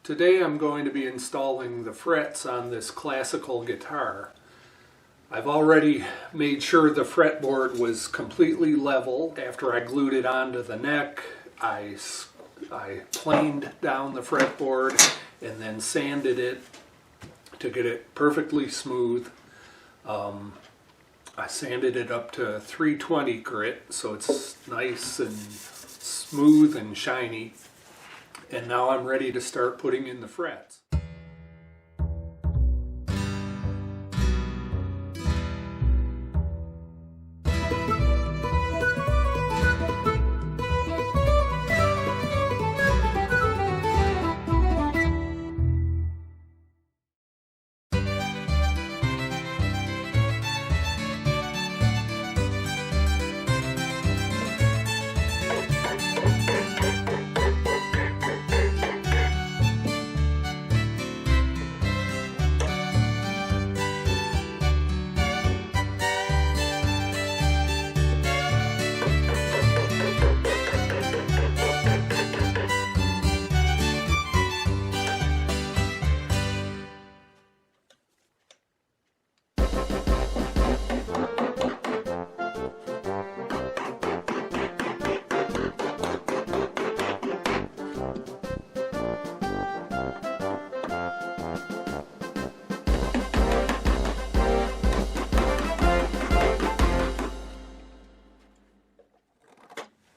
Today I'm going to be installing the frets on this classical guitar. I've already made sure the fretboard was completely level. After I glued it onto the neck, I planed down the fretboard and then sanded it to get it perfectly smooth. I sanded it up to 320 grit so it's nice and smooth and shiny. And now I'm ready to start putting in the frets.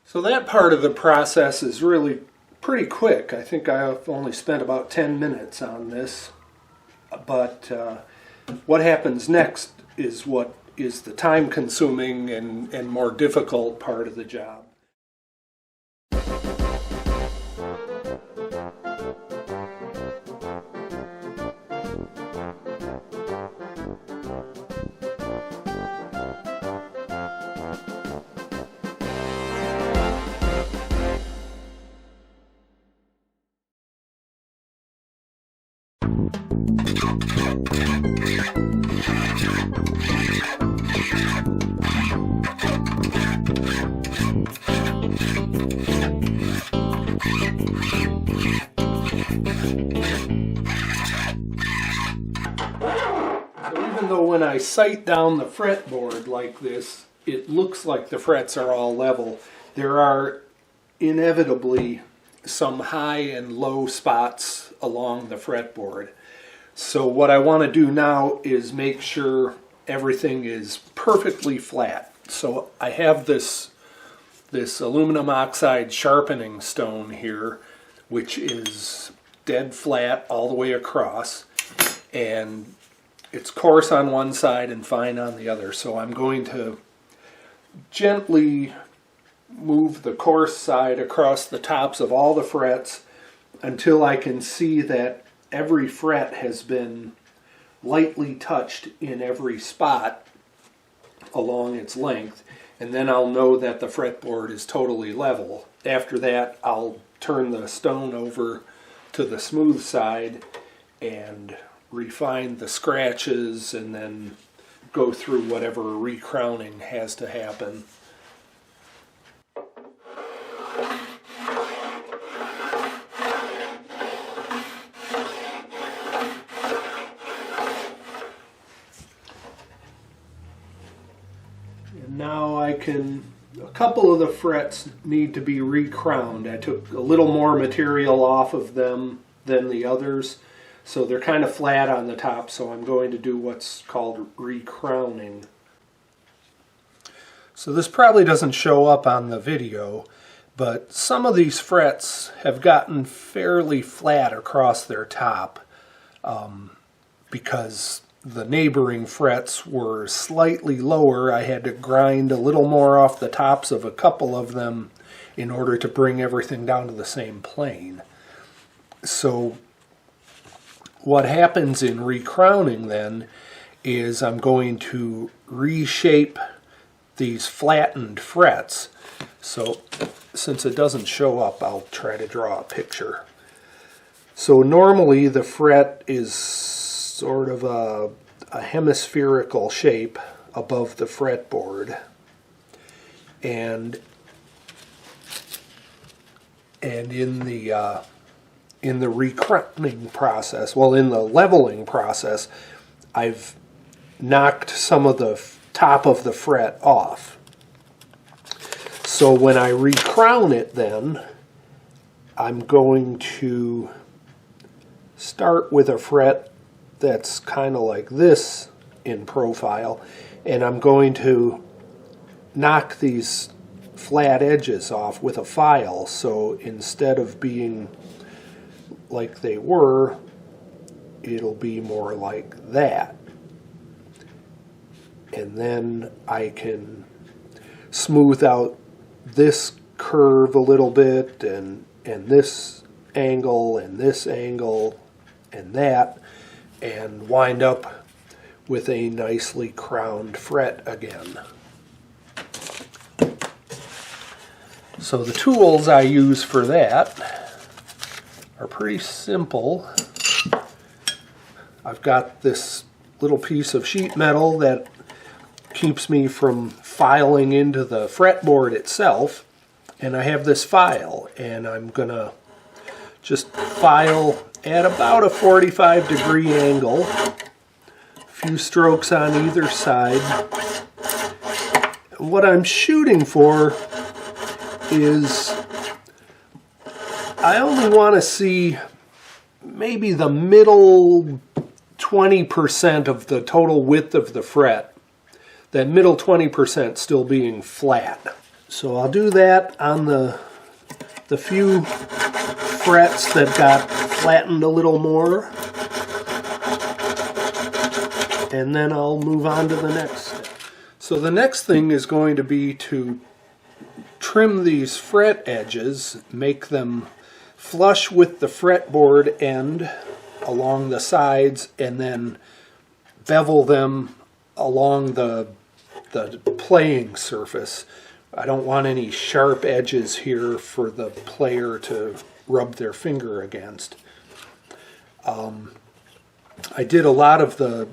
So that part of the process is really pretty quick. I think I've only spent about 10 minutes on this. But what happens next is what is the time-consuming and more difficult part of the job. Even though when I sight down the fretboard like this, it looks like the frets are all level, there are inevitably some high and low spots along the fretboard. So what I want to do now is make sure everything is perfectly flat. So I have this aluminum oxide sharpening stone here, which is dead flat all the way across, and it's coarse on one side and fine on the other. So I'm going to gently move the coarse side across the tops of all the frets until I can see that every fret has been lightly touched in every spot along its length, and then I'll know that the fretboard is totally level. After that, I'll turn the stone over to the smooth side and refine the scratches and then go through whatever recrowning has to happen. And now a couple of the frets need to be recrowned. I took a little more material off of them than the others, so they're kind of flat on the top, so I'm going to do what's called recrowning. So this probably doesn't show up on the video, but some of these frets have gotten fairly flat across their top because the neighboring frets were slightly lower. I had to grind a little more off the tops of a couple of them in order to bring everything down to the same plane. So what happens in recrowning then is I'm going to reshape these flattened frets. So since it doesn't show up, I'll try to draw a picture. So normally the fret is sort of a hemispherical shape above the fretboard, and in in the recrowning process, well, in the leveling process, I've knocked some of the top of the fret off. So when I recrown it then, I'm going to start with a fret that's kind of like this in profile, and I'm going to knock these flat edges off with a file, so instead of being like they were, it'll be more like that. And then I can smooth out this curve a little bit, and this angle, and this angle, and that, and wind up with a nicely crowned fret again. So the tools I use for that are pretty simple. I've got this little piece of sheet metal that keeps me from filing into the fretboard itself, and I have this file, and I'm gonna just file at about a 45-degree angle, a few strokes on either side. What I'm shooting for is I only want to see maybe the middle 20% of the total width of the fret, that middle 20% still being flat. So I'll do that on the few frets that got flattened a little more, and then I'll move on to the next step. So the next thing is going to be to trim these fret edges, make them flush with the fretboard end along the sides, and then bevel them along the playing surface. I don't want any sharp edges here for the player to rub their finger against. I did a lot of the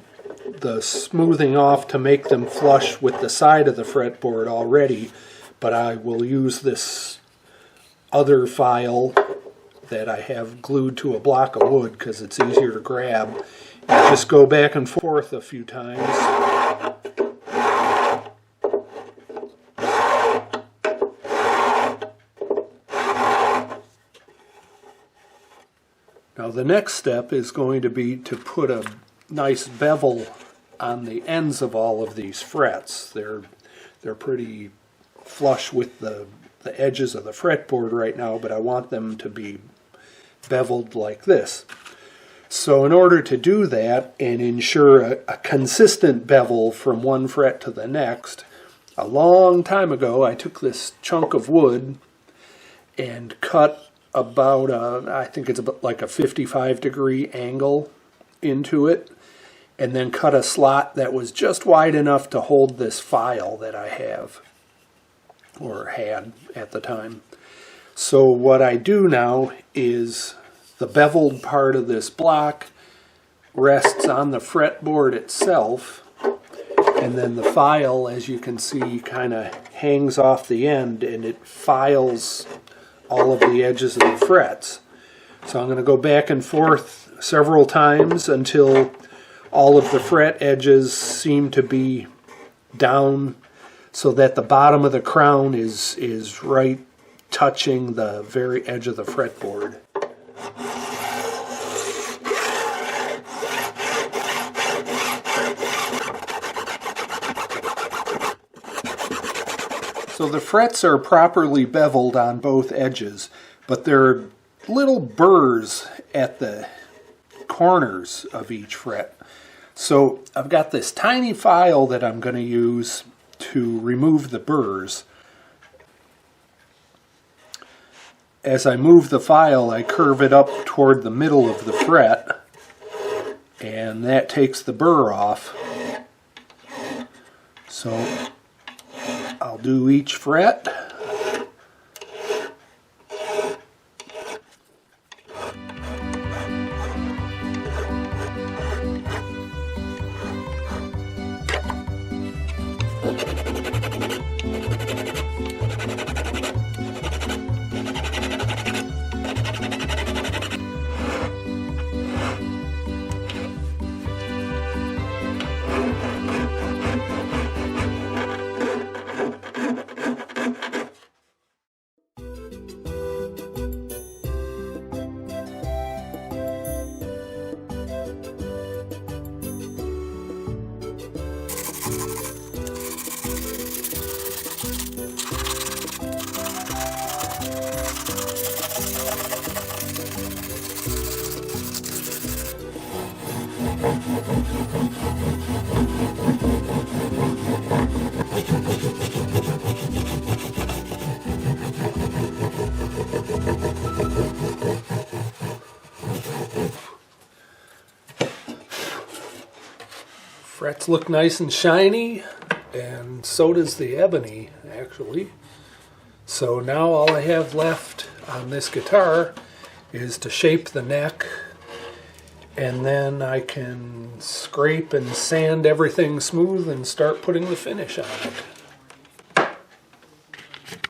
smoothing off to make them flush with the side of the fretboard already, but I will use this other file that I have glued to a block of wood because it's easier to grab. And just go back and forth a few times. Now the next step is going to be to put a nice bevel on the ends of all of these frets. They're pretty flush with the edges of the fretboard right now, but I want them to be beveled like this. So in order to do that and ensure a consistent bevel from one fret to the next, a long time ago I took this chunk of wood and cut about I think it's about like a 55-degree angle into it, and then cut a slot that was just wide enough to hold this file that I have, or had at the time. So what I do now is the beveled part of this block rests on the fretboard itself, and then the file, as you can see, kind of hangs off the end, and it files all of the edges of the frets. So I'm going to go back and forth several times until all of the fret edges seem to be down so that the bottom of the crown is right touching the very edge of the fretboard. So the frets are properly beveled on both edges, but there are little burrs at the corners of each fret. So I've got this tiny file that I'm going to use to remove the burrs. As I move the file, I curve it up toward the middle of the fret, and that takes the burr off. So I'll do each fret. Frets look nice and shiny, and so does the ebony, actually. So now all I have left on this guitar is to shape the neck, and then I can scrape and sand everything smooth and start putting the finish on it.